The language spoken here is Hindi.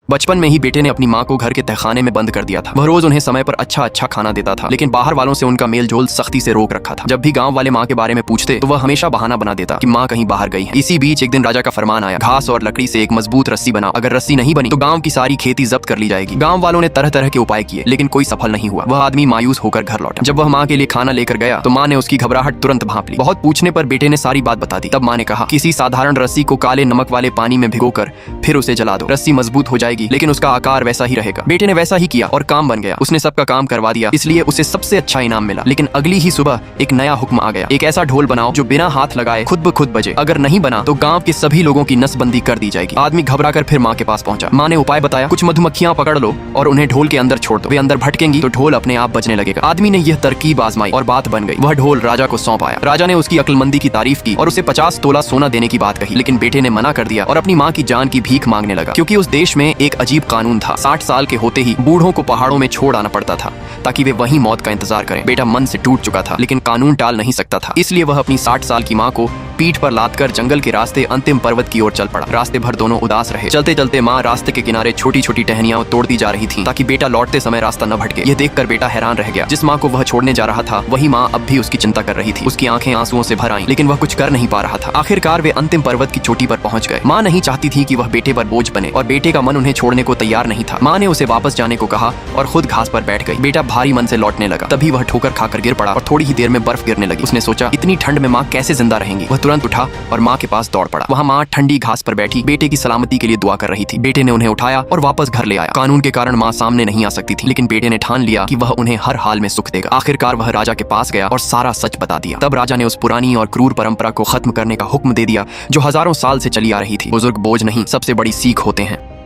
बचपन में ही बेटे ने अपनी माँ को घर के तहखाने में बंद कर दिया था। वह रोज उन्हें समय पर अच्छा खाना देता था, लेकिन बाहर वालों से उनका मेल जोल सख्ती से रोक रखा था। जब भी गांव वाले माँ के बारे में पूछते तो वह हमेशा बहाना बना देता कि माँ कहीं बाहर गई है। इसी बीच एक दिन राजा का फरमान आया, घास और लकड़ी से एक मजबूत रस्सी बनाओ, अगर रस्सी नहीं बनी तो गाँव की सारी खेती जब्त कर ली जाएगी। गाँव वालों ने तरह तरह के उपाय किए, लेकिन कोई सफल नहीं हुआ। वह आदमी मायूस होकर घर लौटा। जब वह माँ के लिए खाना लेकर गया तो माँ ने उसकी घबराहट तुरंत भांप ली। बहुत पूछने पर बेटे ने सारी बात बता दी। तब माँ ने कहा, किसी साधारण रस्सी को काले नमक वाले पानी में भिगोकर फिर उसे जला दो, रस्सी मजबूत हो जाएगी, लेकिन उसका आकार वैसा ही रहेगा। बेटे ने वैसा ही किया और काम बन गया। उसने सबका काम करवा दिया, इसलिए उसे सबसे अच्छा इनाम मिला। लेकिन अगली ही सुबह एक नया हुक्म आ गया, एक ऐसा ढोल बनाओ जो बिना हाथ लगाए खुद ब खुद बजे। अगर नहीं बना तो गांव के सभी लोगों की नसबंदी कर दी जाएगी। आदमी घबराकर फिर माँ के पास पहुंचा। माँ ने उपाय बताया, कुछ मधुमक्खियां पकड़ लो और उन्हें ढोल के अंदर छोड़ दो, वे अंदर भटकेंगी तो ढोल अपने आप बजने लगेगा। आदमी ने यह तरकीब आजमाई और बात बन गई। वह ढोल राजा को सौंप आया। राजा ने उसकी अक्लमंदी की तारीफ की और उसे 50 तोला सोना देने की बात कही, लेकिन बेटे ने मना कर दिया और अपनी माँ की जान की भीख मांगने लगा। क्योंकि उस देश में एक अजीब कानून था, 60 साल के होते ही बूढ़ों को पहाड़ों में छोड़ आना पड़ता था ताकि वे वहीं मौत का इंतजार करें। बेटा मन से टूट चुका था, लेकिन कानून टाल नहीं सकता था, इसलिए वह अपनी 60 साल की माँ को पीठ पर लादकर जंगल के रास्ते अंतिम पर्वत की ओर चल पड़ा। रास्ते भर दोनों उदास रहे। चलते चलते माँ रास्ते के किनारे छोटी छोटी टहनियां तोड़ती जा रही थी ताकि बेटा लौटते समय रास्ता न भटके। यह देखकर बेटा हैरान रह गया। जिस माँ को वह छोड़ने जा रहा था वही माँ अब भी उसकी चिंता कर रही थी। उसकी आंखें आंसुओं से भर आईं, लेकिन वह कुछ कर नहीं पा रहा था। आखिरकार वे अंतिम पर्वत की चोटी पर पहुंच गए। माँ नहीं चाहती थी कि वह बेटे पर बोझ बने और बेटे का मन उन्हें छोड़ने को तैयार नहीं था। माँ ने उसे वापस जाने को कहा और खुद घास पर बैठ गई। बेटा भारी मन से लौटने लगा। तभी वह ठोकर खाकर गिर पड़ा और थोड़ी ही देर में बर्फ गिरने लगी। उसने सोचा, इतनी ठंड में माँ कैसे जिंदा रहेंगी। वह तुरंत उठा और माँ के पास दौड़ पड़ा। वहाँ माँ ठंडी घास पर बैठी बेटे की सलामती के लिए दुआ कर रही थी। बेटे ने उन्हें उठाया और वापस घर ले आया। कानून के कारण माँ सामने नहीं आ सकती थी, लेकिन बेटे ने ठान लिया कि वह उन्हें हर हाल में सुख देगा। आखिरकार वह राजा के पास गया और सारा सच बता दिया। तब राजा ने उस पुरानी और क्रूर परंपरा को खत्म करने का हुक्म दे दिया जो हजारों साल से चली आ रही थी। बुजुर्ग बोझ नहीं, सबसे बड़ी सीख होते हैं।